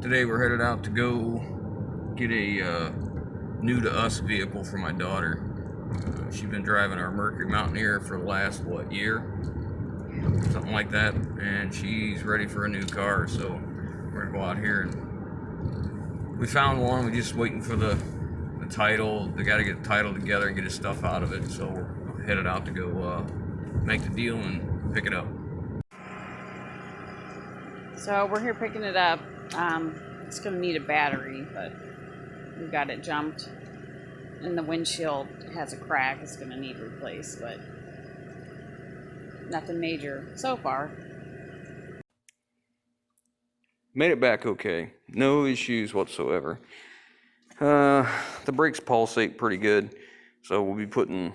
Today we're headed out to go get a new to us vehicle for my daughter. She's been driving our Mercury Mountaineer for the last, year? Something like that. And she's ready for a new car, so we're gonna go out here and we found one. We're just waiting for the title. They gotta get the title together and get his stuff out of it, so we're headed out to go make the deal and pick it up. So we're here picking it up. It's going to need a battery, but we got it jumped. And the windshield has a crack. It's going to need replaced, but nothing major so far. Made it back okay. No issues whatsoever. The brakes pulsate pretty good, so we'll be putting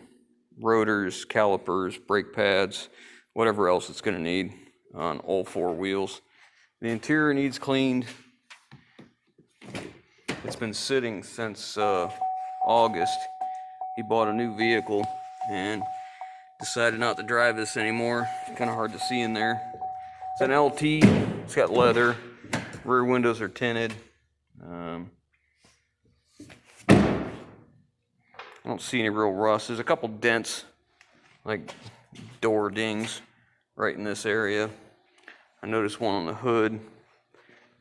rotors, calipers, brake pads, whatever else it's going to need on all four wheels. The interior needs cleaned. It's been sitting since August. He bought a new vehicle and decided not to drive this anymore. It's kind of hard to see in there. It's an LT. It's got leather. Rear windows are tinted. I don't see any real rust. There's a couple dents, like door dings, right in this area. I noticed one on the hood.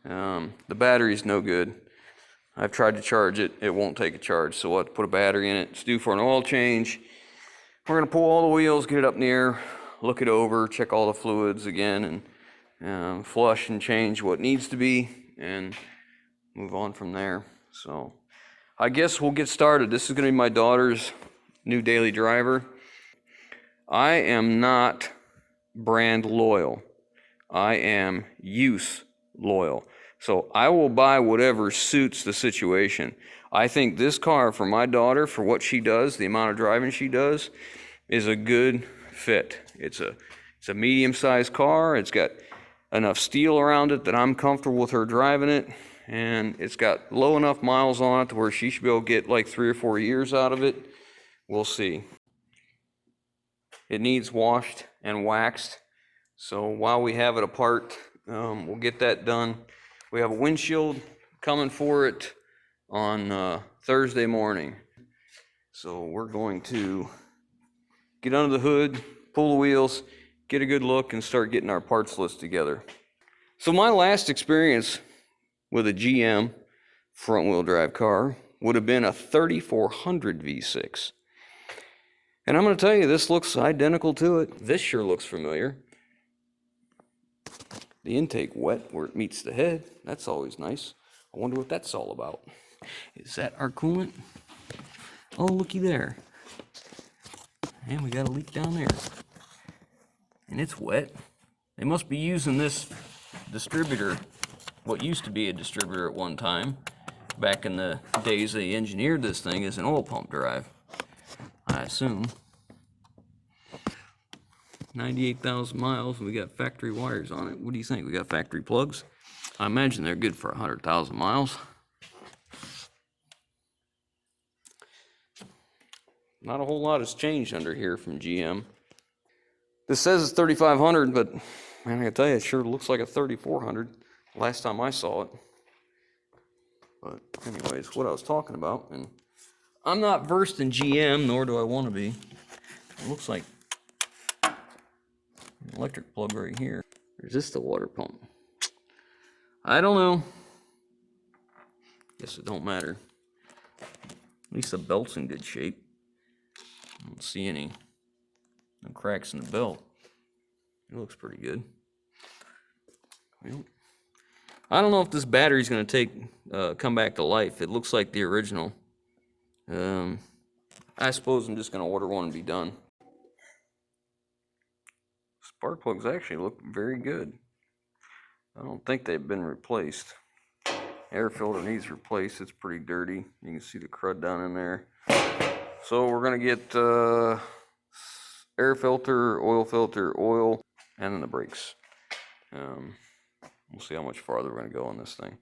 The battery's no good. I've tried to charge it. It won't take a charge, so we'll have to put a battery in it. It's due for an oil change. We're going to pull all the wheels, get it up in the air, look it over, check all the fluids again, and flush and change what needs to be, and move on from there. So I guess we'll get started. This is going to be my daughter's new daily driver. I am not brand loyal. I am use loyal. So I will buy whatever suits the situation. I think this car for my daughter, for what she does, the amount of driving she does, is a good fit. It's a medium-sized car. It's got enough steel around it that I'm comfortable with her driving it, and it's got low enough miles on it to where she should be able to get like 3 or 4 years out of it. We'll see. It needs washed and waxed, so while we have it apart, we'll get that done. We have a windshield coming for it on Thursday morning. So we're going to get under the hood, pull the wheels, get a good look, and start getting our parts list together. So my last experience with a GM front-wheel drive car would have been a 3400 V6. And I'm going to tell you, this looks identical to it. This sure looks familiar. The intake wet where it meets the head. That's always nice. I wonder what that's all about. Is that our coolant? Oh, looky there. And we got a leak down there. And it's wet. They must be using this distributor, what used to be a distributor at one time, back in the days they engineered this thing, as an oil pump drive, I assume. 98,000 miles, and we got factory wires on it. What do you think? We got factory plugs? I imagine they're good for 100,000 miles. Not a whole lot has changed under here from GM. This says it's 3,500, but man, I gotta tell you, it sure looks like a 3,400 last time I saw it. But anyways, what I was talking about, and I'm not versed in GM, nor do I want to be. It looks like electric plug right here. Or is this the water pump? I don't know. Guess it don't matter. At least the belt's in good shape. I don't see any no cracks in the belt. It looks pretty good. Well, I don't know if this battery's going to come back to life. It looks like the original. I suppose I'm just going to order one and be done. Spark plugs actually look very good. I don't think they've been replaced. Air filter needs replaced. It's pretty dirty. You can see the crud down in there. So we're going to get air filter, oil, and then the brakes. We'll see how much farther we're going to go on this thing.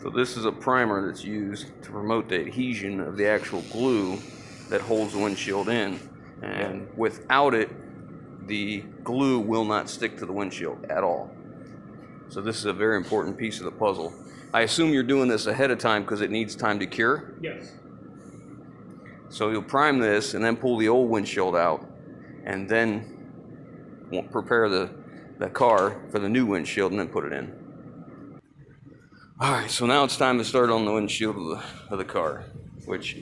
So this is a primer that's used to promote the adhesion of the actual glue that holds the windshield in. And without it, the glue will not stick to the windshield at all. So this is a very important piece of the puzzle. I assume you're doing this ahead of time because it needs time to cure? Yes. So you'll prime this and then pull the old windshield out and then prepare the car for the new windshield and then put it in. Alright, so now it's time to start on the windshield of the car, which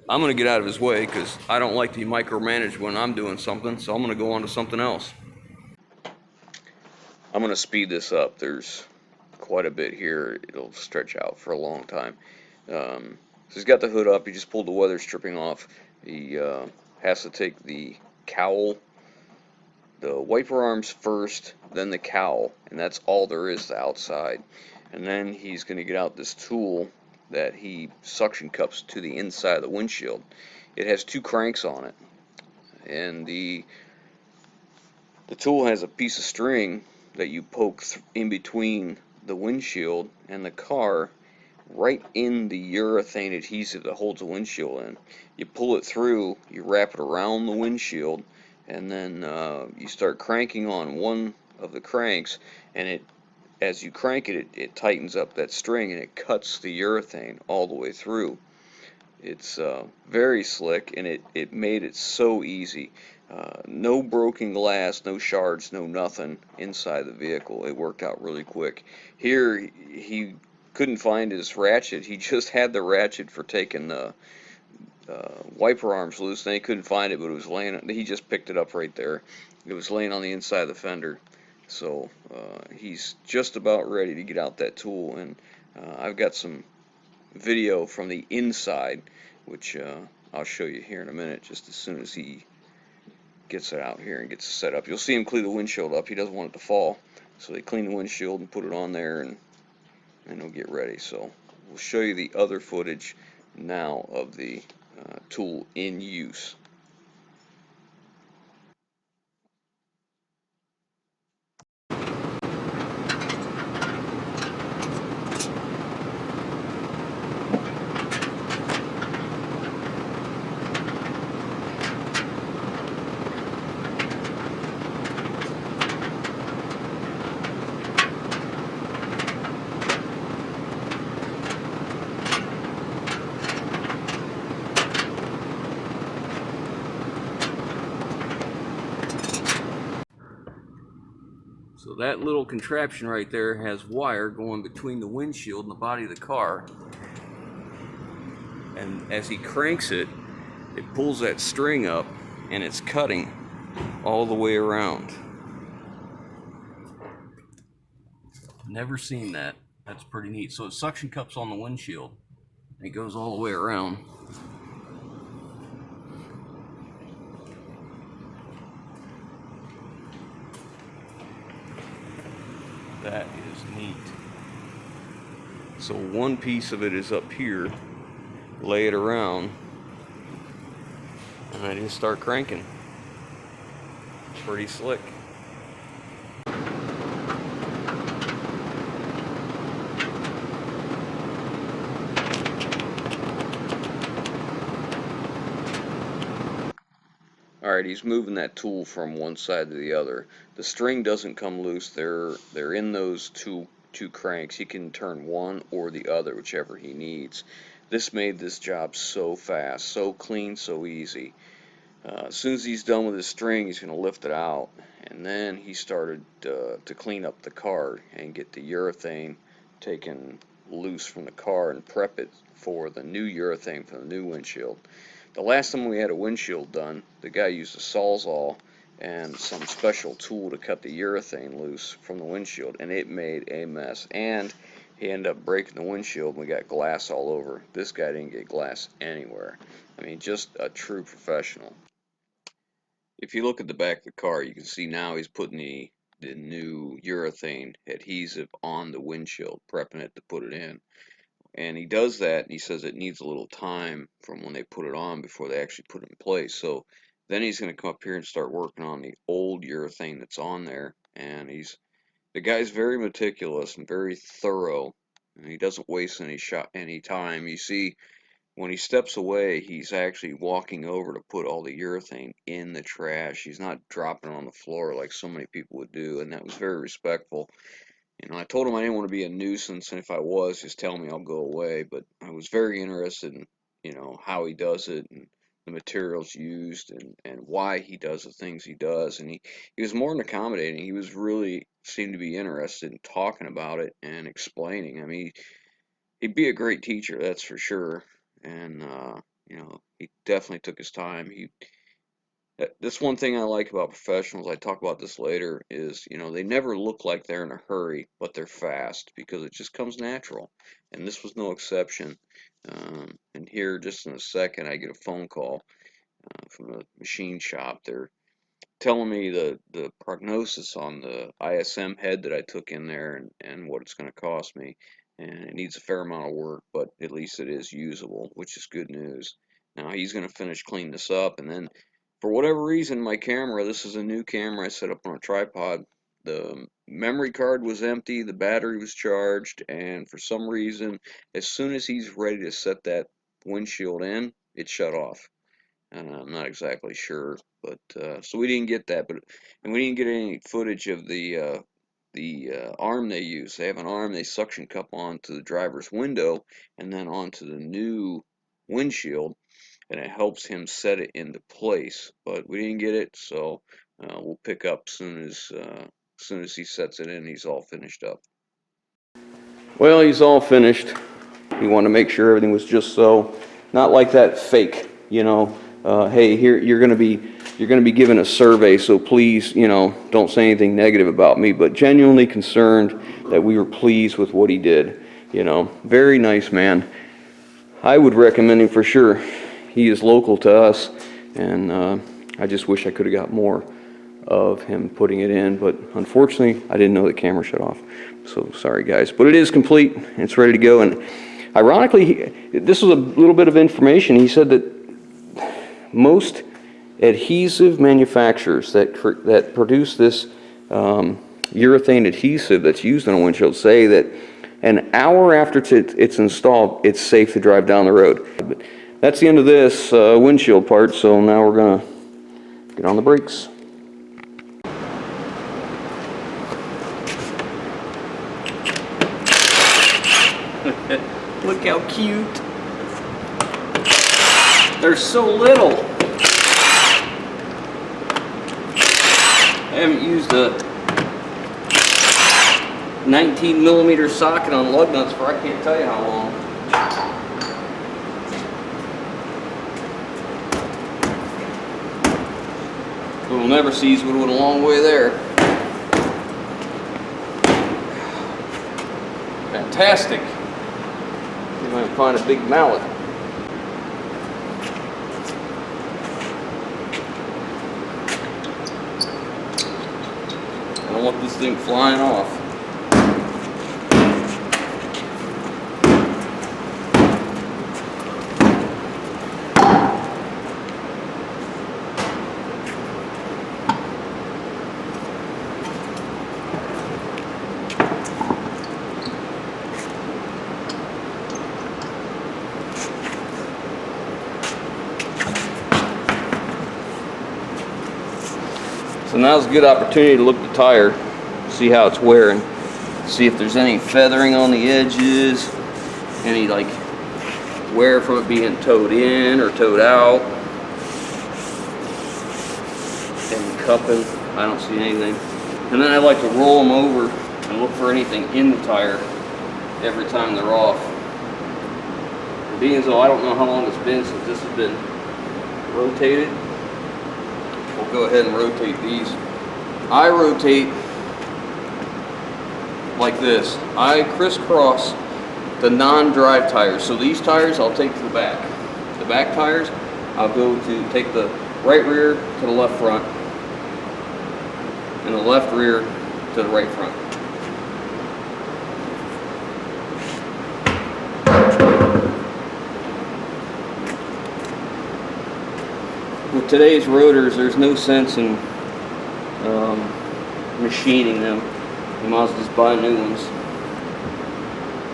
I'm going to get out of his way because I don't like to be micromanaged when I'm doing something, so I'm going to go on to something else. I'm going to speed this up. There's quite a bit here. It'll stretch out for a long time. So he's got the hood up. He just pulled the weather stripping off. He has to take the cowl, the wiper arms first, then the cowl, and that's all there is to outside. And then he's going to get out this tool that he suction cups to the inside of the windshield. It has two cranks on it, and the tool has a piece of string that you poke in between the windshield and the car, right in the urethane adhesive that holds the windshield in. You pull it through, you wrap it around the windshield, and then you start cranking on one of the cranks, and as you crank it, it tightens up that string and it cuts the urethane all the way through. It's very slick, and it made it so easy. No broken glass, no shards, no nothing inside the vehicle. It worked out really quick. Here, he couldn't find his ratchet. He just had the ratchet for taking the wiper arms loose, and he couldn't find it, but it was laying. He just picked it up right there. It was laying on the inside of the fender. So he's just about ready to get out that tool, and I've got some video from the inside, which I'll show you here in a minute, just as soon as he gets it out here and gets it set up. You'll see him clean the windshield up. He doesn't want it to fall, so they clean the windshield and put it on there, and he'll get ready. So we'll show you the other footage now of the tool in use. So that little contraption right there has wire going between the windshield and the body of the car. And as he cranks it, it pulls that string up and it's cutting all the way around. Never seen that. That's pretty neat. So it suction cups on the windshield. And it goes all the way around. That is neat. So one piece of it is up here, lay it around, and I just start cranking. Pretty slick. Alright, he's moving that tool from one side to the other. The string doesn't come loose. They're in those two cranks. He can turn one or the other, whichever he needs. This made this job so fast, so clean, so easy. As soon as he's done with his string, he's going to lift it out, and then he started to clean up the car and get the urethane taken loose from the car and prep it for the new urethane for the new windshield. The last time we had a windshield done, the guy used a Sawzall and some special tool to cut the urethane loose from the windshield, and it made a mess. And he ended up breaking the windshield, and we got glass all over. This guy didn't get glass anywhere. I mean, just a true professional. If you look at the back of the car, you can see now he's putting the new urethane adhesive on the windshield, prepping it to put it in. And he does that, and he says it needs a little time from when they put it on before they actually put it in place. So then he's going to come up here and start working on the old urethane that's on there. And the guy's very meticulous and very thorough and he doesn't waste any time. You see, when he steps away, he's actually walking over to put all the urethane in the trash. He's not dropping it on the floor like so many people would do, and that was very respectful. I told him I didn't want to be a nuisance, and if I was, just tell me, I'll go away. But I was very interested in, how he does it, and the materials used, and why he does the things he does. And he was more than accommodating. He was really seemed to be interested in talking about it and explaining. I mean, he'd be a great teacher, that's for sure. And he definitely took his time. That's one thing I like about professionals. I talk about this later. Is they never look like they're in a hurry, but they're fast because it just comes natural. And this was no exception. And here, just in a second, I get a phone call from a machine shop. They're telling me the prognosis on the ISM head that I took in there, and what it's going to cost me. And it needs a fair amount of work, but at least it is usable, which is good news. Now he's going to finish cleaning this up, and then for whatever reason, my camera, this is a new camera I set up on a tripod, the memory card was empty, the battery was charged, and for some reason, as soon as he's ready to set that windshield in, it shut off. I'm not exactly sure, but so we didn't get that, and we didn't get any footage of the arm they use. They have an arm they suction cup onto the driver's window and then onto the new windshield, and it helps him set it into place. But we didn't get it, so we'll pick up soon as he sets it in. He's all finished up. Well, he's all finished. He wanted to make sure everything was just so, not like that fake, hey, here you're going to be given a survey, so please, don't say anything negative about me, but genuinely concerned that we were pleased with what he did. Very nice man. I would recommend him for sure. He is local to us, and I just wish I could have got more of him putting it in, but unfortunately I didn't know the camera shut off, so sorry guys. But it is complete, it's ready to go. And ironically, this was a little bit of information. He said that most adhesive manufacturers that produce this urethane adhesive that's used on a windshield say that an hour after it's installed, it's safe to drive down the road. But that's the end of this windshield part, so now we're gonna get on the brakes. Look how cute. They're so little. I haven't used a 19mm socket on lug nuts for I can't tell you how long. Little never sees what went a long way there. Fantastic. See if I can find a big mallet. I don't want this thing flying off. So now's a good opportunity to look at the tire, see how it's wearing, see if there's any feathering on the edges, any like wear from it being towed in or towed out, and cupping. I don't see anything. And then I like to roll them over and look for anything in the tire every time they're off. And being as though I don't know how long it's been since this has been rotated, we'll go ahead and rotate these. I rotate like this. I crisscross the non-drive tires. So these tires I'll take to the back. The back tires I'll go to take the right rear to the left front and the left rear to the right front. With today's rotors, there's no sense in machining them. You might as well just buy new ones.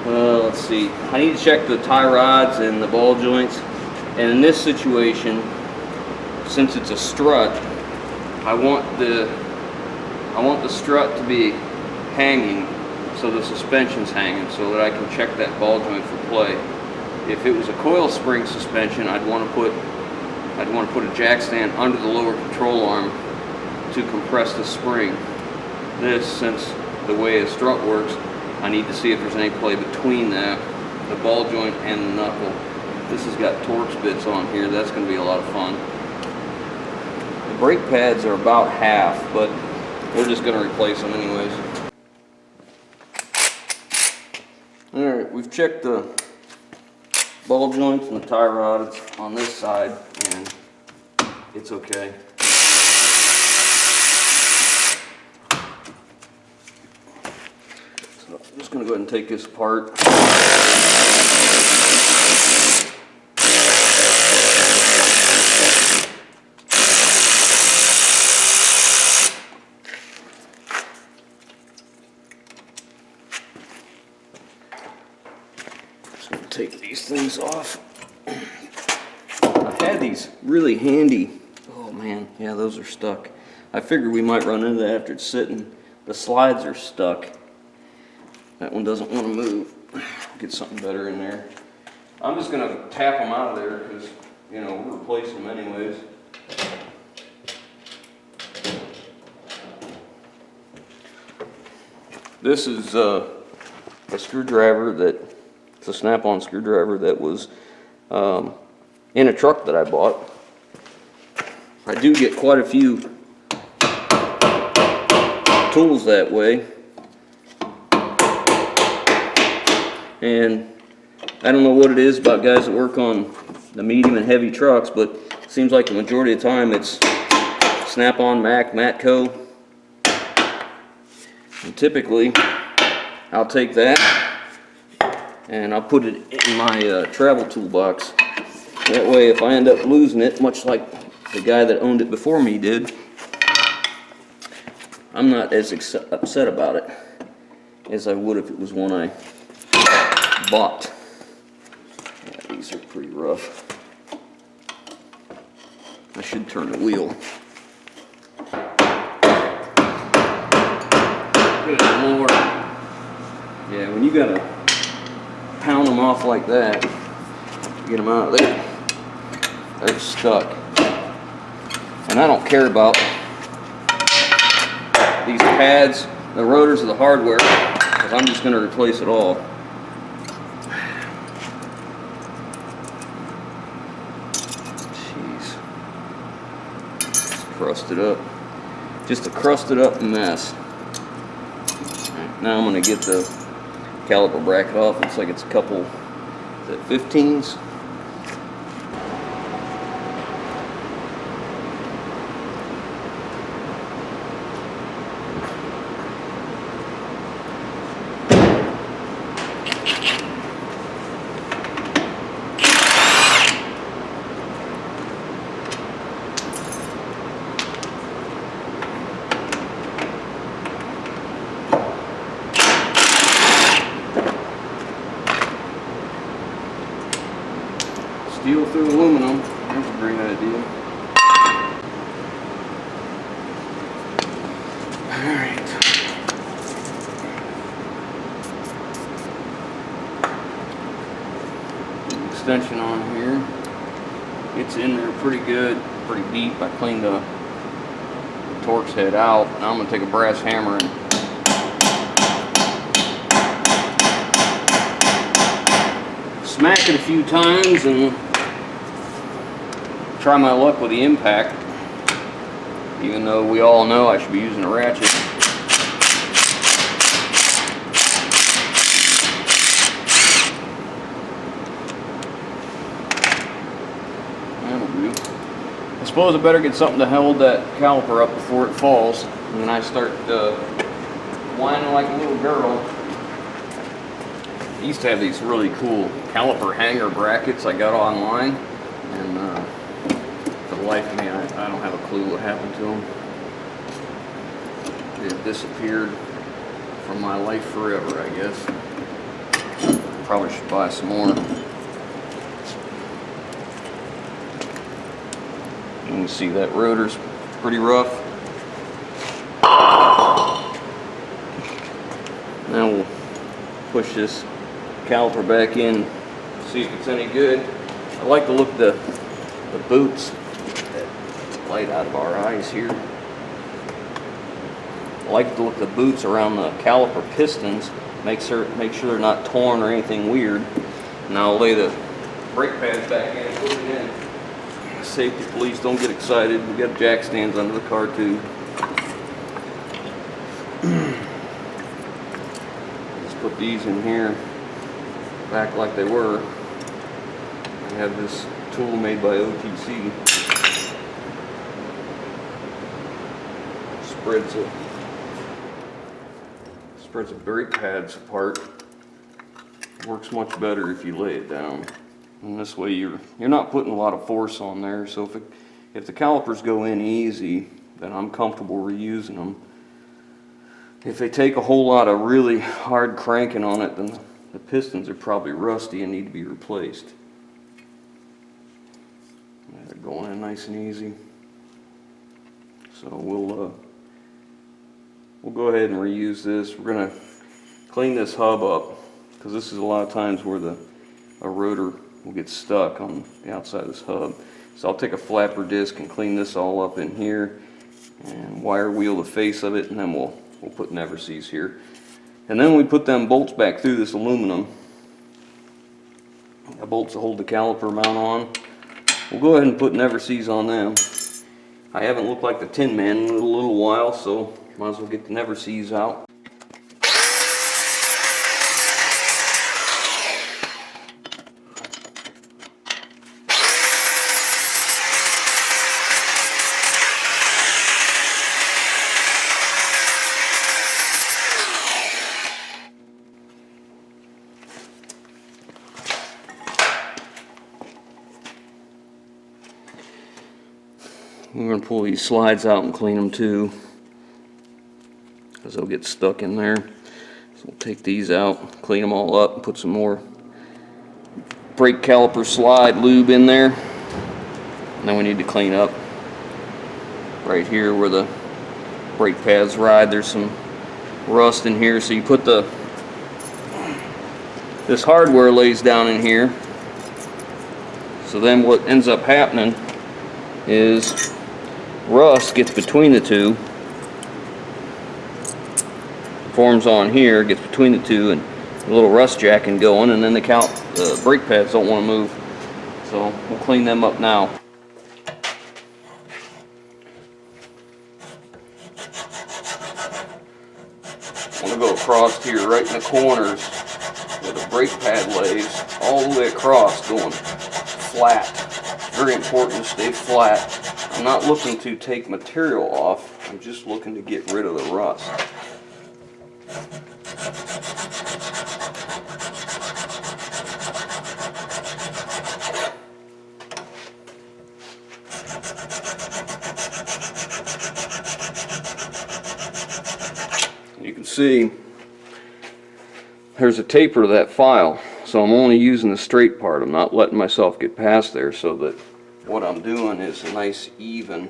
Let's see. I need to check the tie rods and the ball joints. And in this situation, since it's a strut, I want the strut to be hanging, so the suspension's hanging, so that I can check that ball joint for play. If it was a coil spring suspension, I'd want to put a jack stand under the lower control arm to compress the spring. This, since the way a strut works, I need to see if there's any play between the ball joint and the knuckle. This has got Torx bits on here. That's going to be a lot of fun. The brake pads are about half, but we're just going to replace them anyways. Alright, we've checked the ball joints and the tie rods on this side, and it's okay. So I'm just going to go ahead and take this apart. Take these things off. I had these really handy. Oh man, yeah, those are stuck. I figured we might run into that after it's sitting. The slides are stuck. That one doesn't want to move. Get something better in there. I'm just going to tap them out of there because, you know, we're replacing them anyways. This is a screwdriver that it's a snap-on screwdriver that was in a truck that I bought. I do get quite a few tools that way, and I don't know what it is about guys that work on the medium and heavy trucks, but it seems like the majority of the time it's snap-on, Mac, Matco, and typically I'll take that and I'll put it in my travel toolbox. That way, if I end up losing it, much like the guy that owned it before me did, I'm not as upset about it as I would if it was one I bought. Yeah, these are pretty rough. I should turn the wheel. Good Lord. Yeah, when you gotta pound them off like that to get them out of there, they're stuck. And I don't care about these pads, the rotors of the hardware, because I'm just going to replace it all. Jeez. It's crusted up. Just a crusted up mess. Right, now I'm going to get the caliper bracket off. Looks like it's a couple, is that 15s? Steel through aluminum. That's a great idea. Alright. Extension on here. It's in there pretty good, pretty deep. I cleaned the Torx head out. Now I'm going to take a brass hammer and smack it a few times and try my luck with the impact, even though we all know I should be using a ratchet. That'll do. I suppose I better get something to hold that caliper up before it falls, and then I start whining like a little girl. I used to have these really cool caliper hanger brackets I got online, and for the life of me, I don't have a clue what happened to them. They have disappeared from my life forever, I guess. Probably should buy some more. You can see that rotor's pretty rough. Now we'll push this caliper back in, see if it's any good. I like to look at the boots. That light out of our eyes here. I like to look at the boots around the caliper pistons, make sure they're not torn or anything weird. Now I'll lay the brake pads back in and put it in. Safety police, don't get excited. We got jack stands under the car too. Let's put these in here, back like they were. I have this tool made by OTC. Spreads the brake pads apart. Works much better if you lay it down. And this way you're not putting a lot of force on there. So if the calipers go in easy, then I'm comfortable reusing them. If they take a whole lot of really hard cranking on it, then the pistons are probably rusty and need to be replaced. They're going in nice and easy. So we'll go ahead and reuse this. We're going to clean this hub up, because this is a lot of times where a rotor will get stuck on the outside of this hub. So I'll take a flapper disc and clean this all up in here and wire wheel the face of it, and then we'll put never sees here. And then we put them bolts back through this aluminum. The bolts to hold the caliper mount on. We'll go ahead and put never sees on them. I haven't looked like the Tin Man in a little while, so might as well get the never sees out. We're going to pull these slides out and clean them too, because they'll get stuck in there. So we'll take these out, clean them all up, and put some more brake caliper slide lube in there. And then we need to clean up right here where the brake pads ride. There's some rust in here, so you put this hardware lays down in here. So then what ends up happening is rust gets between the two, forms on here, gets between the two, and a little rust jacking going, and then the brake pads don't want to move. So we'll clean them up now. I want to go across here right in the corners where the brake pad lays, all the way across, going flat. Very important to stay flat. I'm not looking to take material off, I'm just looking to get rid of the rust. You can see there's a taper to that file, so I'm only using the straight part. I'm not letting myself get past there, so that what I'm doing is a nice even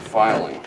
filing.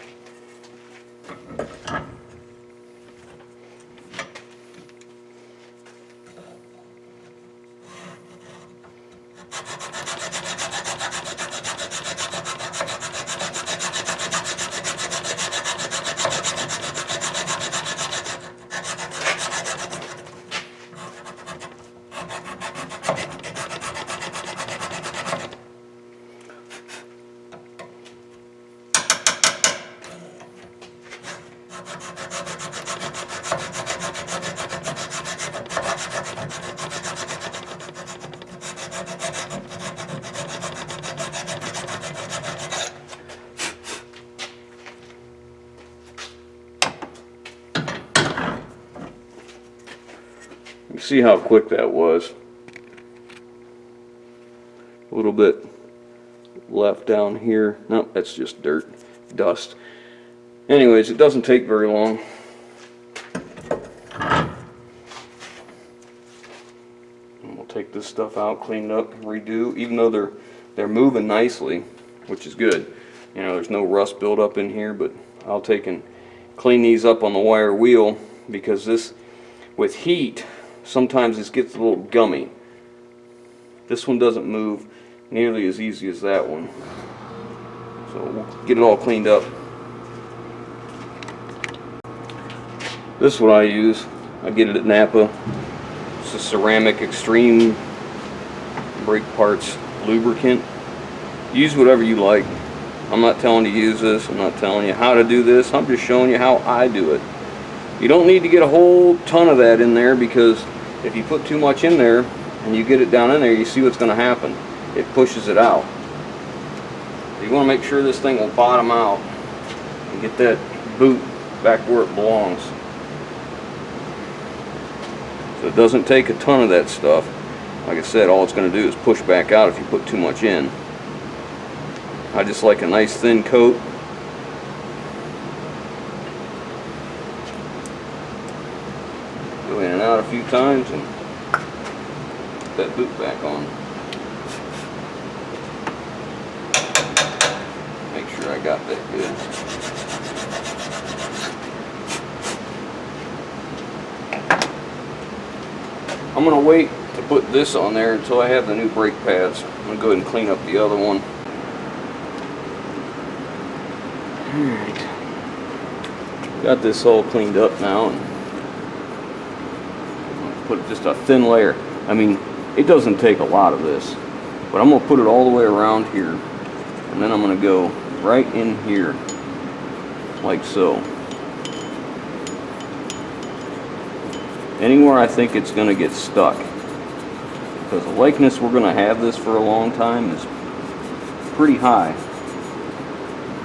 You see how quick that was. A little bit left down here. Nope, that's just dirt, dust. Anyways, it doesn't take very long. this stuff out, clean it up, redo, even though they're moving nicely, which is good. You know, there's no rust buildup in here, but I'll take and clean these up on the wire wheel, because this, with heat, sometimes this gets a little gummy. This one doesn't move nearly as easy as that one. So we'll get it all cleaned up. This is what I use. I get it at Napa. It's a ceramic extreme brake parts lubricant. Use whatever you like. I'm not telling you to use this. I'm not telling you how to do this. I'm just showing you how I do it. You don't need to get a whole ton of that in there, because if you put too much in there and you get it down in there, you see what's going to happen. It pushes it out. You want to make sure this thing will bottom out and get that boot back where it belongs. So it doesn't take a ton of that stuff. Like I said, all it's going to do is push back out if you put too much in. I just like a nice thin coat. Go in and out a few times and put that boot back on. Make sure I got that good. I'm going to wait to put this on there until I have the new brake pads. I'm going to go ahead and clean up the other one. Alright. Got this all cleaned up now. And I'm going to put just a thin layer. I mean, it doesn't take a lot of this, but I'm going to put it all the way around here. And then I'm going to go right in here, like so. Anywhere I think it's going to get stuck, because the likeness we're going to have this for a long time is pretty high.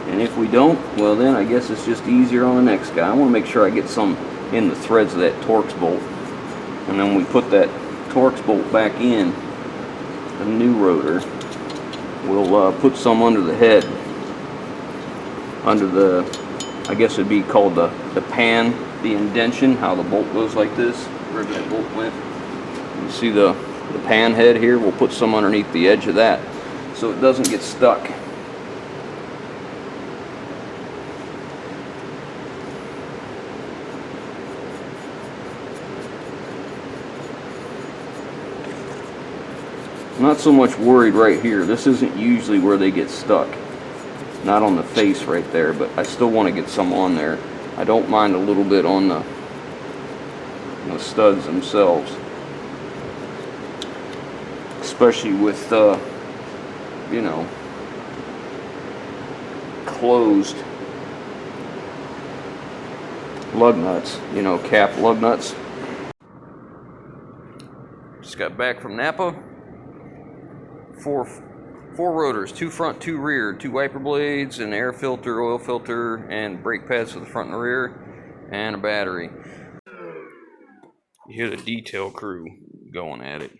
And if we don't, well then I guess it's just easier on the next guy. I want to make sure I get some in the threads of that Torx bolt, and then we put that Torx bolt back in the new rotor. We'll put some under the head, under the, I guess it'd be called the pan, the indention, how the bolt goes like this, where that bolt went. You see the pan head here? We'll put some underneath the edge of that so it doesn't get stuck. I'm not so much worried right here. This isn't usually where they get stuck. Not on the face right there, but I still want to get some on there. I don't mind a little bit on the studs themselves, especially with you know, closed lug nuts, you know, cap lug nuts. Just got back from Napa. Four rotors, 2 front, 2 rear, 2 wiper blades, an air filter, oil filter, and brake pads for the front and the rear, and a battery. You hear the detail crew going at it.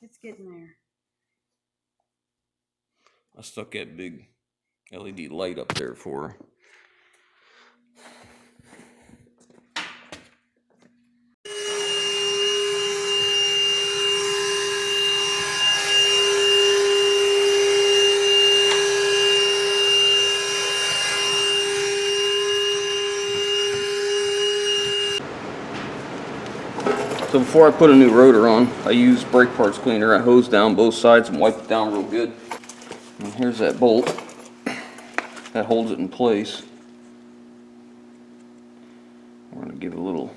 It's getting there. I stuck that big LED light up there for her. So before I put a new rotor on, I use brake parts cleaner. I hose down both sides and wipe it down real good. And here's that bolt that holds it in place. We're going to give it a little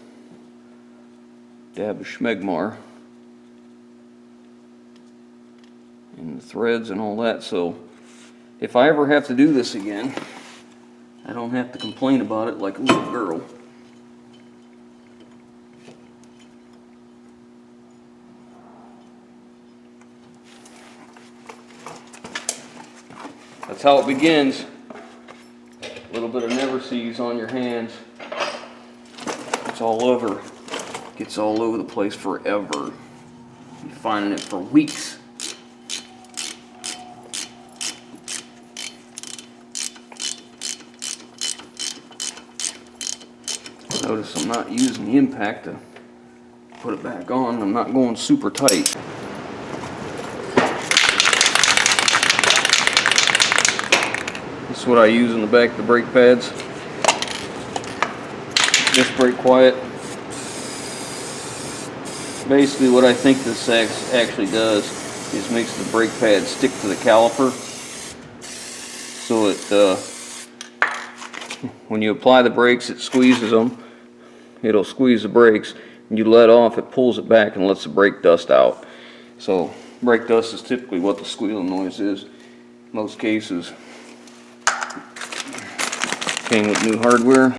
dab of schmegmar in the threads and all that, so if I ever have to do this again, I don't have to complain about it like a little girl. That's how it begins. A little bit of never sees on your hands. It's all over. Gets all over the place forever. You're finding it for weeks. Notice I'm not using the impact to put it back on. I'm not going super tight. This is what I use in the back of the brake pads. Just brake quiet. Basically what I think this actually does is makes the brake pad stick to the caliper, so it when you apply the brakes it squeezes them. It'll squeeze the brakes, and you let off, it pulls it back and lets the brake dust out. So brake dust is typically what the squealing noise is in most cases. Came with new hardware.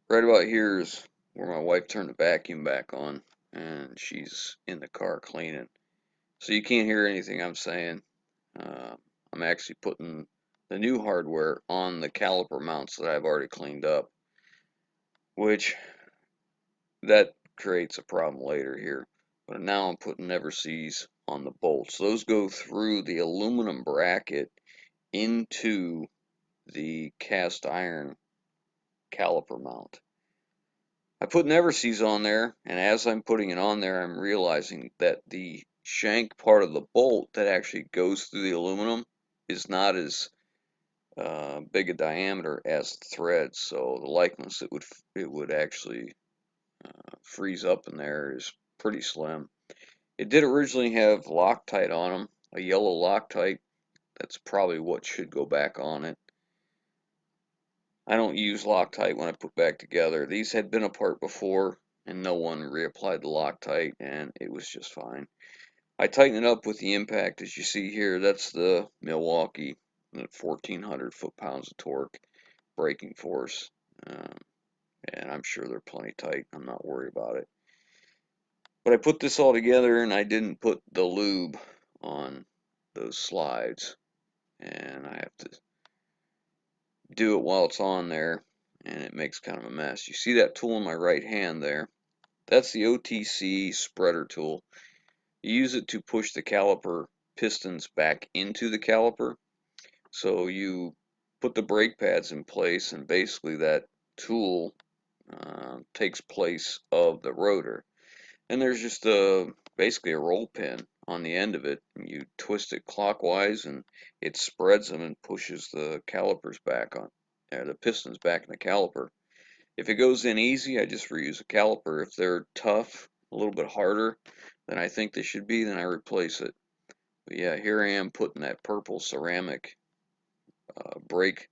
Right about here is where my wife turned the vacuum back on, and she's in the car cleaning. So you can't hear anything I'm saying. I'm actually putting the new hardware on the caliper mounts that I've already cleaned up, which that creates a problem later here. But now I'm putting never sees on the bolts. Those go through the aluminum bracket into the cast iron caliper mount. I put never sees on there, and as I'm putting it on there, I'm realizing that the shank part of the bolt that actually goes through the aluminum is not as big a diameter as the thread, so the likeness it would actually freeze up in there is pretty slim. It did originally have Loctite on them, a yellow Loctite. That's probably what should go back on it. I don't use Loctite when I put back together. These had been apart before, and no one reapplied the Loctite, and it was just fine. I tightened it up with the impact, as you see here. That's the Milwaukee, 1,400 foot-pounds of torque braking force, and I'm sure they're plenty tight. I'm not worried about it. But I put this all together, and I didn't put the lube on those slides, and I have to do it while it's on there, and it makes kind of a mess. You see that tool in my right hand there? That's the Otc Spreader Tool. You use it to push the caliper pistons back into the caliper. So you put the brake pads in place, and basically that tool takes place of the rotor. And there's just basically a roll pin on the end of it. And you twist it clockwise, and it spreads them and pushes the calipers back on, the pistons back in the caliper. If it goes in easy, I just reuse a caliper. If they're tough, a little bit harder than I think they should be, then I replace it. But yeah, here I am putting that purple ceramic brake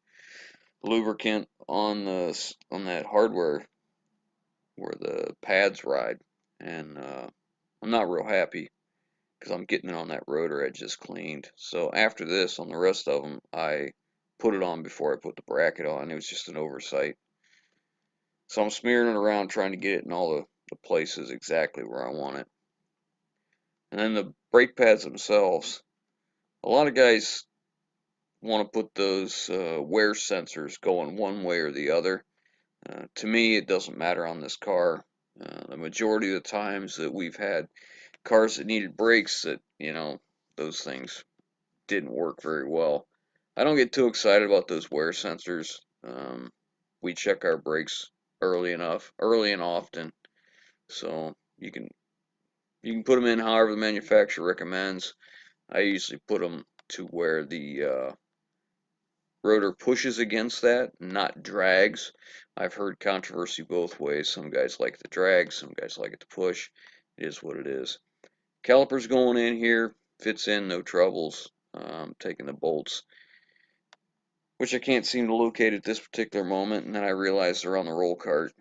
lubricant on that hardware where the pads ride, and I'm not real happy because I'm getting it on that rotor I just cleaned. So after this, on the rest of them, I put it on before I put the bracket on. It was just an oversight. So I'm smearing it around, trying to get it in all the places exactly where I want it. And then the brake pads themselves, a lot of guys want to put those wear sensors going one way or the other. To me, it doesn't matter on this car. The majority of the times that we've had cars that needed brakes, that, those things didn't work very well. I don't get too excited about those wear sensors. We check our brakes early and often, so you can put them in however the manufacturer recommends. I usually put them to where the rotor pushes against that, not drags. I've heard controversy both ways. Some guys like the drag, some guys like it to push. It is what it is. Caliper's going in here, fits in, no troubles. Taking the bolts, which I can't seem to locate at this particular moment, and then I realized they're on the roll cart.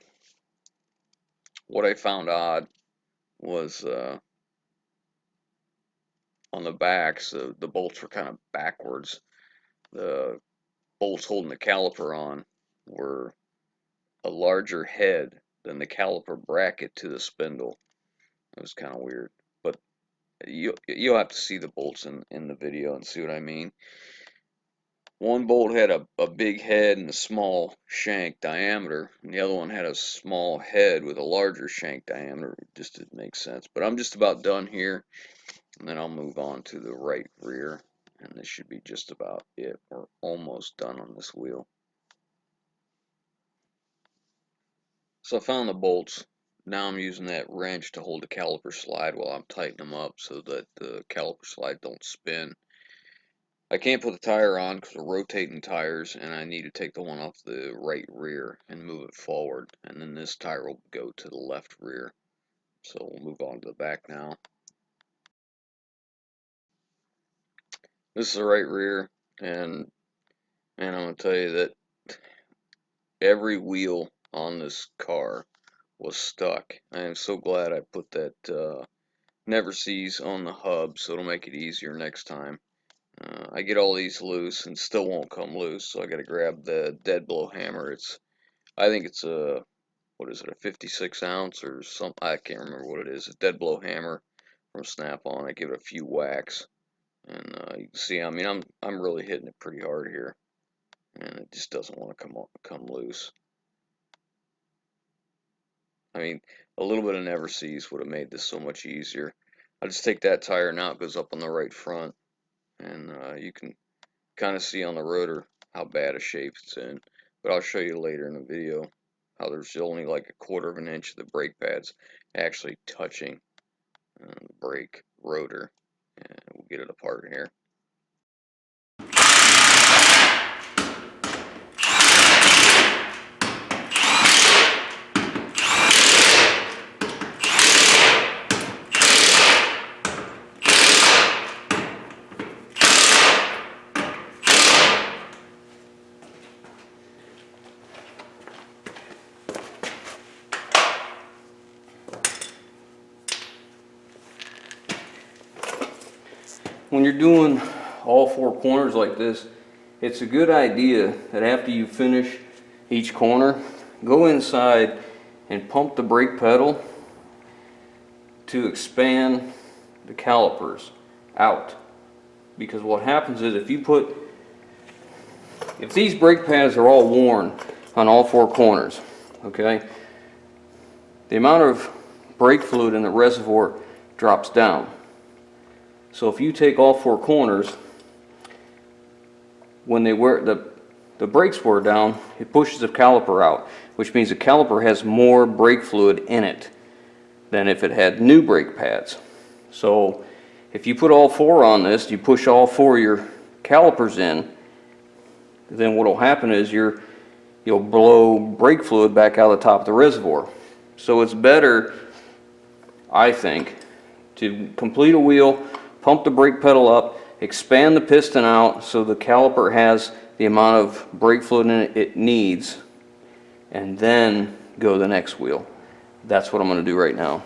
What I found odd was on the backs, the bolts were kind of backwards. The bolts holding the caliper on were a larger head than the caliper bracket to the spindle. It was kind of weird, but you'll have to see the bolts in the video and see what I mean. One bolt had a big head and a small shank diameter, and the other one had a small head with a larger shank diameter. It just didn't make sense. But I'm just about done here, and then I'll move on to the right rear, and this should be just about it. We're almost done on this wheel. So I found the bolts. Now I'm using that wrench to hold the caliper slide while I'm tightening them up so that the caliper slide don't spin. I can't put the tire on because we're rotating tires, and I need to take the one off the right rear and move it forward, and then this tire will go to the left rear. So we'll move on to the back now. This is the right rear, and man, I'm gonna tell you that every wheel on this car was stuck. I am so glad I put that never sees on the hub, so it'll make it easier next time. I get all these loose and still won't come loose, so I gotta grab the dead blow hammer. I think it's a, what is it, a 56 ounce or something? I can't remember what it is. A dead blow hammer from Snap-on. I give it a few whacks, and you can see. I mean, I'm really hitting it pretty hard here, and it just doesn't want to come loose. I mean, a little bit of never sees would have made this so much easier. I just take that tire now, it goes up on the right front, and you can kind of see on the rotor how bad a shape it's in. But I'll show you later in the video how there's only like a quarter of an inch of the brake pads actually touching the brake rotor. And we'll get it apart here. When you're doing all four corners like this, it's a good idea that after you finish each corner, go inside and pump the brake pedal to expand the calipers out. Because what happens is if these brake pads are all worn on all four corners, okay, the amount of brake fluid in the reservoir drops down. So if you take all four corners, when the brakes wear down, it pushes the caliper out, which means the caliper has more brake fluid in it than if it had new brake pads. So if you put all four on this, you push all four of your calipers in, then what will happen is you'll blow brake fluid back out of the top of the reservoir. So it's better, I think, to complete a wheel, pump the brake pedal up, expand the piston out so the caliper has the amount of brake fluid in it needs, and then go the next wheel. That's what I'm going to do right now.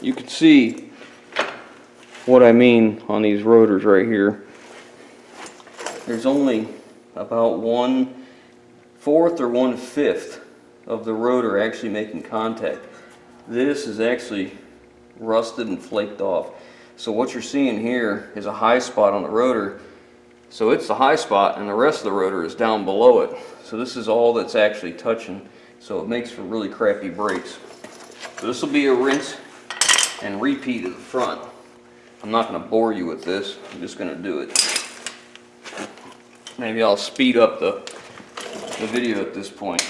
You can see what I mean on these rotors right here. There's only about 1/4 or 1/5 of the rotor actually making contact. This is actually rusted and flaked off. So what you're seeing here is a high spot on the rotor. So it's the high spot and the rest of the rotor is down below it. So this is all that's actually touching. So it makes for really crappy brakes. So this will be a rinse and repeat at the front. I'm not going to bore you with this. I'm just going to do it. Maybe I'll speed up the video at this point.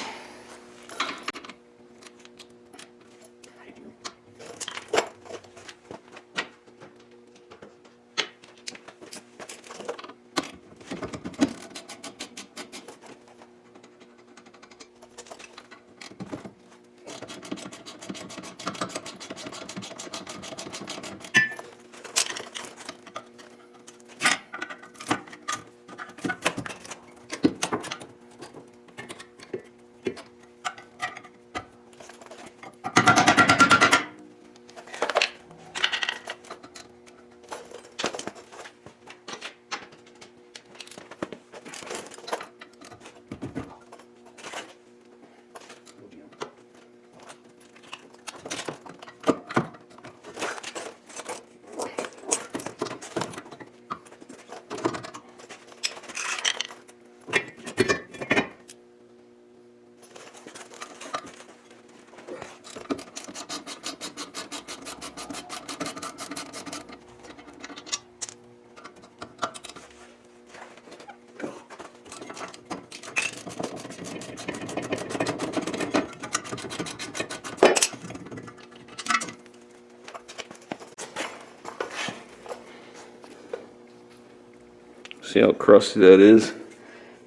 See how crusty that is?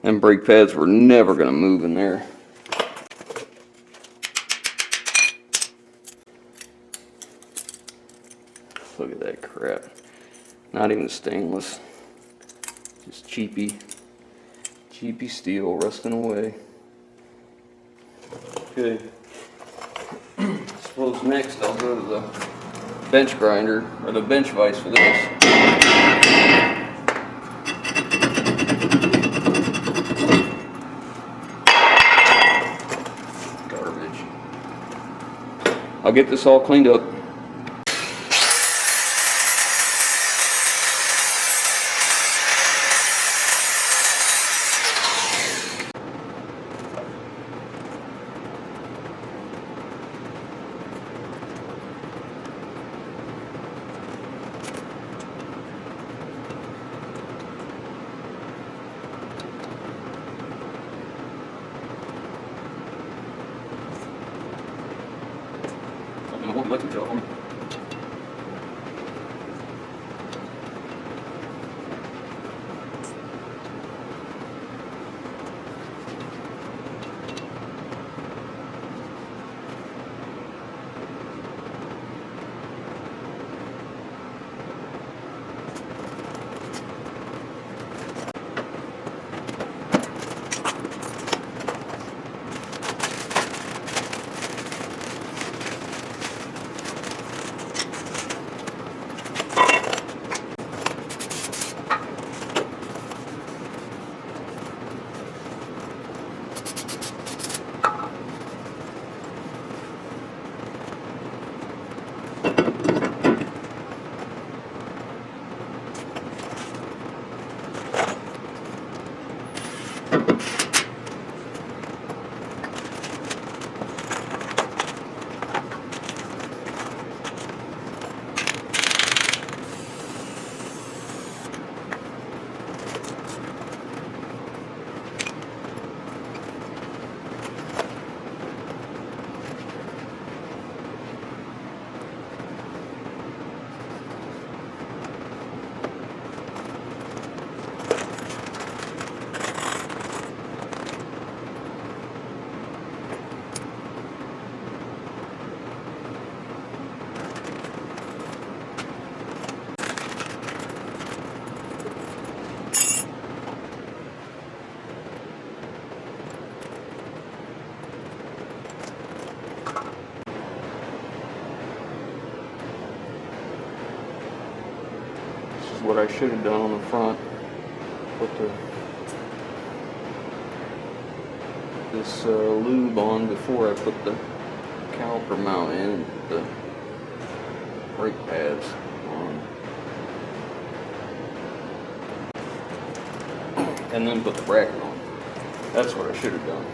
And brake pads were never going to move in there. Look at that crap. Not even stainless. Just cheapy steel rusting away. Okay. Suppose next I'll go to the bench grinder, or the bench vise for this. Garbage. I'll get this all cleaned up. I won't let you tell them. What I should have done on the front, put this lube on before I put the caliper mount in and put the brake pads on, and then put the bracket on. That's what I should have done.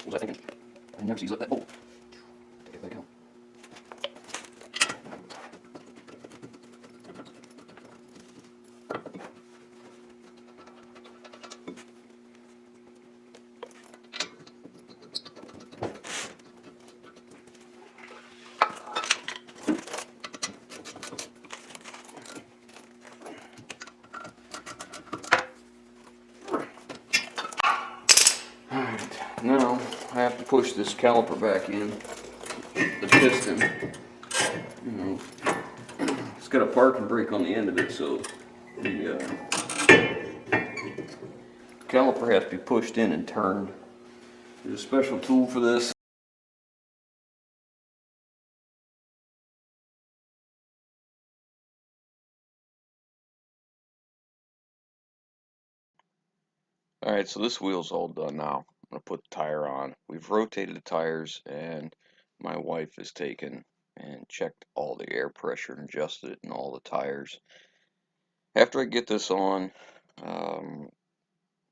What was I thinking? I never see you let that. Oh, take it back out. Alright, now I have to push this caliper back in, the piston. You know, it's got a parking brake on the end of it, so the caliper has to be pushed in and turned. There's a special tool for this. Alright, so this wheel's all done now. gonna put the tire on. We've rotated the tires, and my wife has taken and checked all the air pressure and adjusted it in all the tires. After I get this on, I'm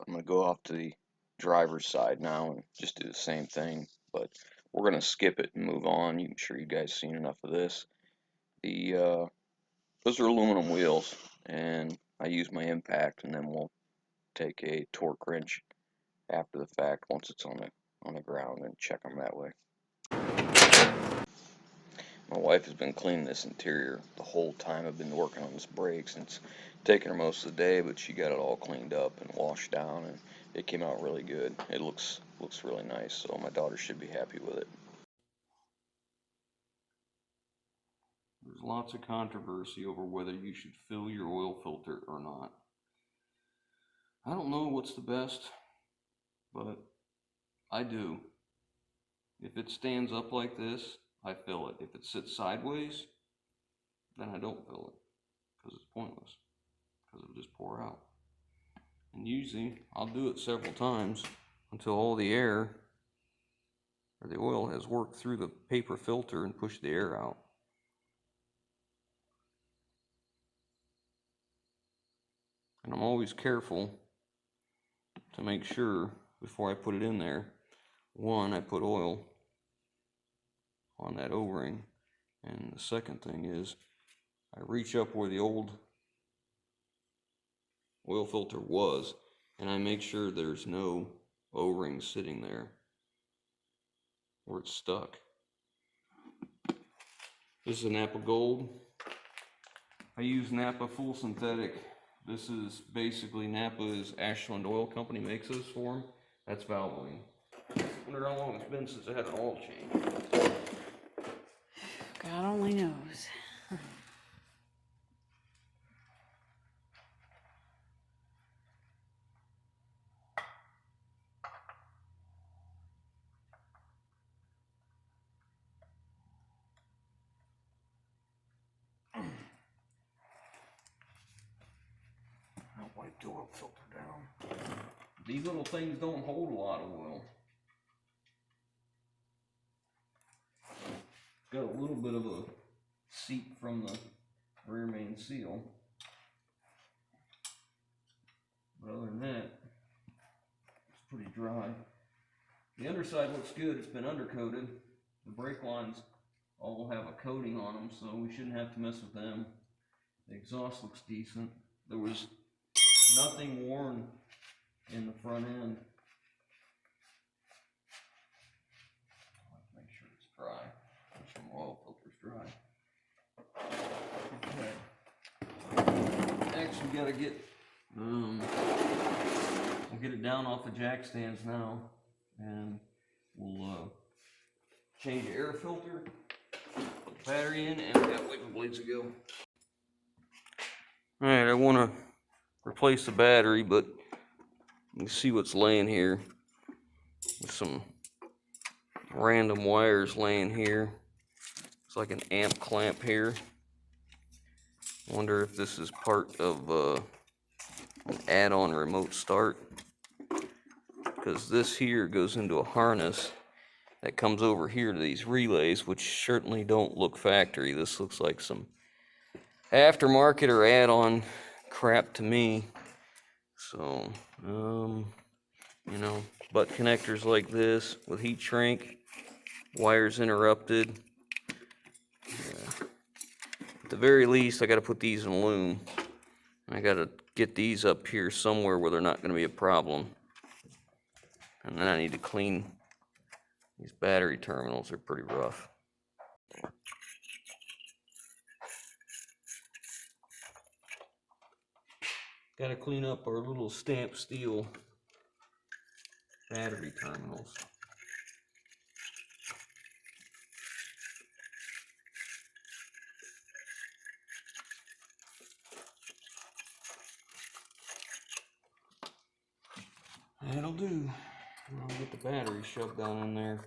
gonna go off to the driver's side now and just do the same thing. But we're gonna skip it and move on. I'm sure you guys seen enough of this. The those are aluminum wheels, and I use my impact, and then we'll take a torque wrench after the fact once it's on the ground and check them that way. My wife has been cleaning this interior the whole time I've been working on this brakes, and it's taken her most of the day, but she got it all cleaned up and washed down, and it came out really good. It looks really nice, so my daughter should be happy with it. There's lots of controversy over whether you should fill your oil filter or not. I don't know what's the best, but I do. If it stands up like this, I fill it. If it sits sideways, then I don't fill it, because it's pointless, because it'll just pour out. And usually I'll do it several times until all the air or the oil has worked through the paper filter and pushed the air out. And I'm always careful to make sure before I put it in there, one, I put oil on that O-ring, and the second thing is I reach up where the old oil filter was, and I make sure there's no O-ring sitting there or it's stuck. This is a Napa Gold. I use Napa Full Synthetic. This is basically Napa's Ashland Oil Company makes this for them. That's Valvoline. I wonder how long it's been since I had an oil change. God only knows. I'll wipe the oil filter down. These little things don't hold a lot of oil. It's got a little bit of a seep from the rear main seal. But other than that, it's pretty dry. The underside looks good. It's been undercoated. The brake lines all have a coating on them, so we shouldn't have to mess with them. The exhaust looks decent. There was nothing worn in the front end. I like to make sure it's dry. Make sure my oil filter's dry. Okay. Next, we gotta get we'll get it down off the jack stands now, and we'll change the air filter, put the battery in, and we got wiper blades to go. All right, I want to replace the battery, but you see what's laying here. There's some random wires laying here. It's like an amp clamp here. I wonder if this is part of an add-on remote start, because this here goes into a harness that comes over here to these relays, which certainly don't look factory. This looks like some aftermarket or add-on crap to me. So, you know, butt connectors like this with heat shrink, wires interrupted. At the very least, I got to put these in loom. I got to get these up here somewhere where they're not going to be a problem. And then I need to clean these battery terminals. They're pretty rough. Got to clean up our little stamped steel battery terminals. That'll do. I'll get the battery shoved down in there.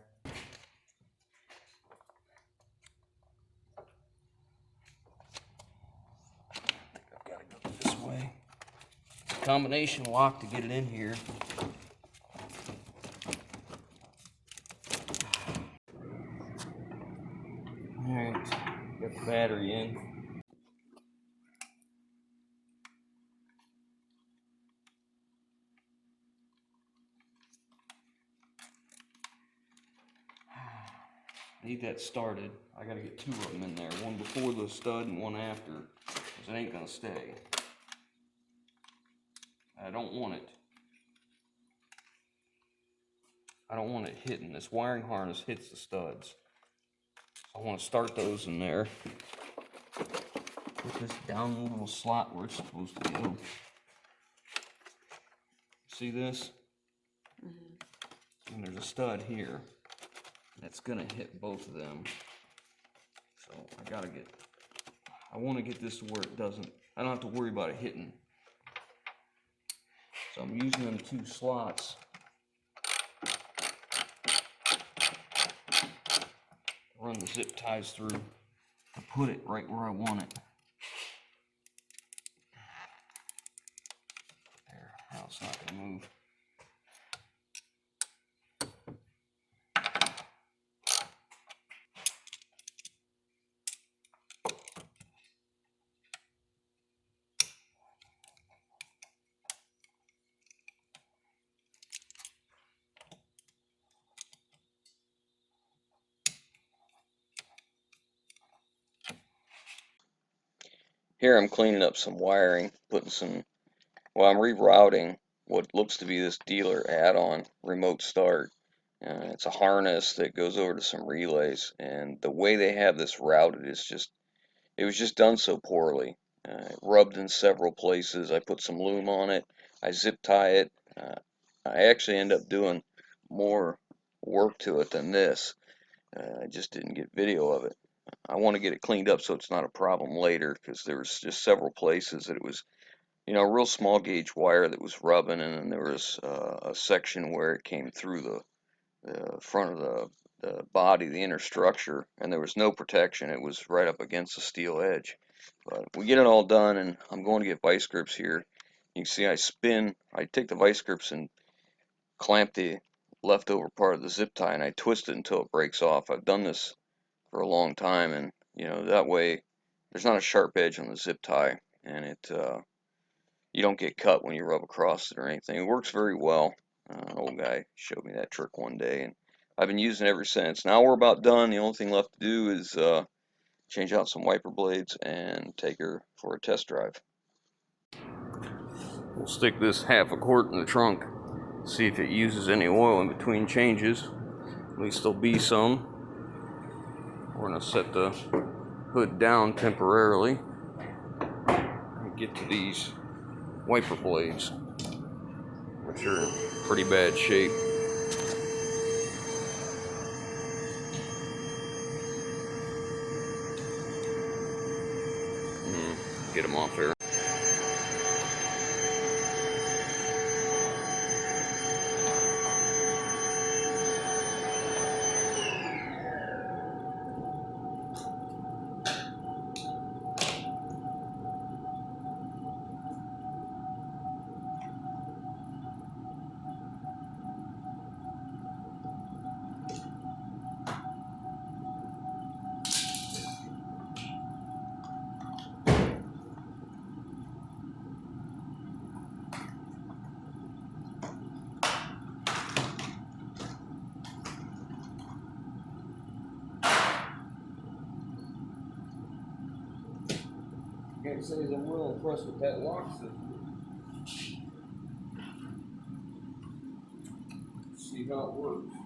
I've got to go this way. Combination lock to get it in here. the battery in. I need that started. I gotta get 2 of them in there, one before the stud and one after, because it ain't gonna stay. I don't want it hitting. This wiring harness hits the studs. I want to start those in there. Put this down in the little slot where it's supposed to go. See this? And there's a stud here. That's gonna hit both of them. So I want to get this to where I don't have to worry about it hitting. So I'm using them 2 slots. Run the zip ties through to put it right where I want it. There, now it's not gonna move. Here I'm cleaning up some wiring, I'm rerouting what looks to be this dealer add-on remote start. It's a harness that goes over to some relays, and the way they have this routed it was just done so poorly. It rubbed in several places. I put some loom on it, I zip tie it. I actually end up doing more work to it than this. I just didn't get video of it. I want to get it cleaned up so it's not a problem later, because there was just several places that it was, a real small gauge wire that was rubbing, and then there was a section where it came through the front of the body, the inner structure, and there was no protection. It was right up against the steel edge. But we get it all done, and I'm going to get vice grips here. You can see I take the vice grips and clamp the leftover part of the zip tie, and I twist it until it breaks off. I've done this for a long time, and that way there's not a sharp edge on the zip tie, and you don't get cut when you rub across it or anything. It works very well. An old guy showed me that trick one day, and I've been using it ever since. Now we're about done. The only thing left to do is change out some wiper blades and take her for a test drive. We'll stick this 1/2 quart in the trunk, see if it uses any oil in between changes. At least there'll be some. We're going to set the hood down temporarily and get to these wiper blades, which are in pretty bad shape. Get them off there. Can't say I'm real impressed with that lock system. Let's see how it works.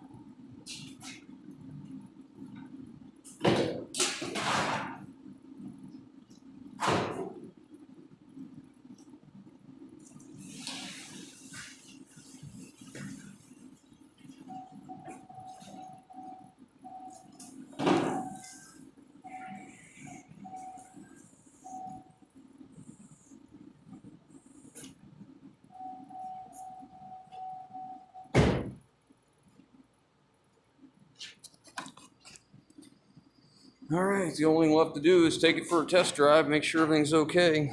All right, the only thing left to do is take it for a test drive, make sure everything's okay.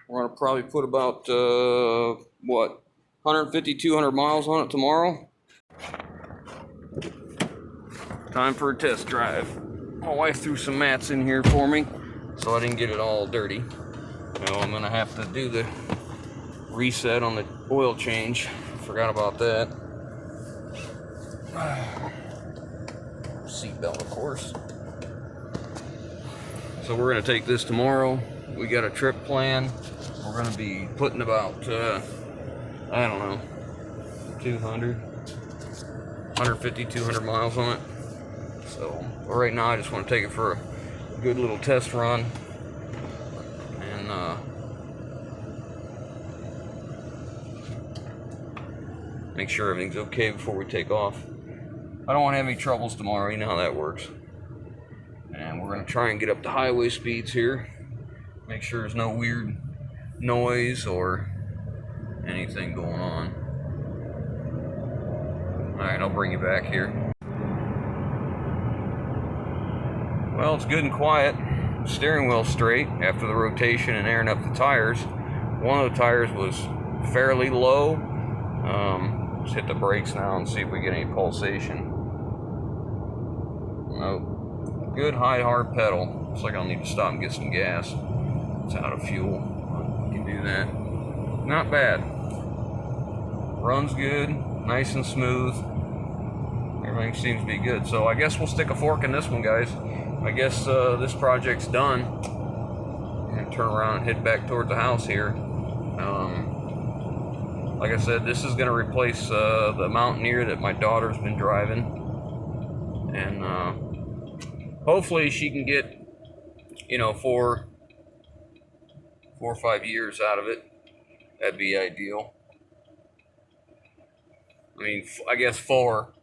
We're gonna probably put about, 150, 200 miles on it tomorrow. Time for a test drive. My wife threw some mats in here for me, so I didn't get it all dirty. Now I'm gonna have to do the reset on the oil change. Forgot about that. Seatbelt, of course. So we're gonna take this tomorrow. We got a trip planned. We're gonna be putting about, I don't know, 200, 150, 200 miles on it. So right now I just want to take it for a good little test run and make sure everything's okay before we take off. I don't want to have any troubles tomorrow, you know how that works. And we're going to try and get up to highway speeds here. Make sure there's no weird noise or anything going on. Alright, I'll bring you back here. Well, it's good and quiet. Steering wheel straight after the rotation and airing up the tires. One of the tires was fairly low. Let's hit the brakes now and see if we get any pulsation. Nope. Good high hard pedal. Looks like I'll need to stop and get some gas. It's out of fuel. We can do that. Not bad. Runs good, nice and smooth. Everything seems to be good. So I guess we'll stick a fork in this one, guys. I guess this project's done. And turn around and head back toward the house here. Like I said, this is going to replace the Mountaineer that my daughter's been driving. And hopefully she can get, you know, 4 or 5 years out of it. That'd be ideal. I mean, I guess 4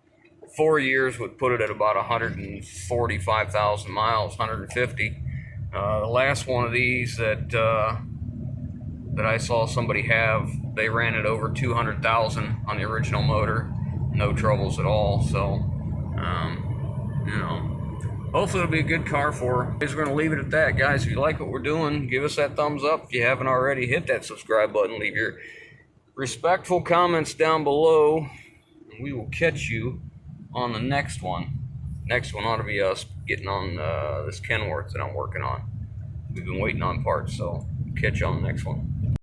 years would put it at about 145,000 miles, 150. The last one of these that I saw somebody have, they ran it over 200,000 on the original motor, no troubles at all. So, you know, hopefully it'll be a good car for her. We're gonna leave it at that, guys. If you like what we're doing, give us that thumbs up. If you haven't already, hit that subscribe button. Leave your respectful comments down below. We will catch you on the next one. Next one ought to be us getting on this Kenworth that I'm working on. We've been waiting on parts, so catch you on the next one.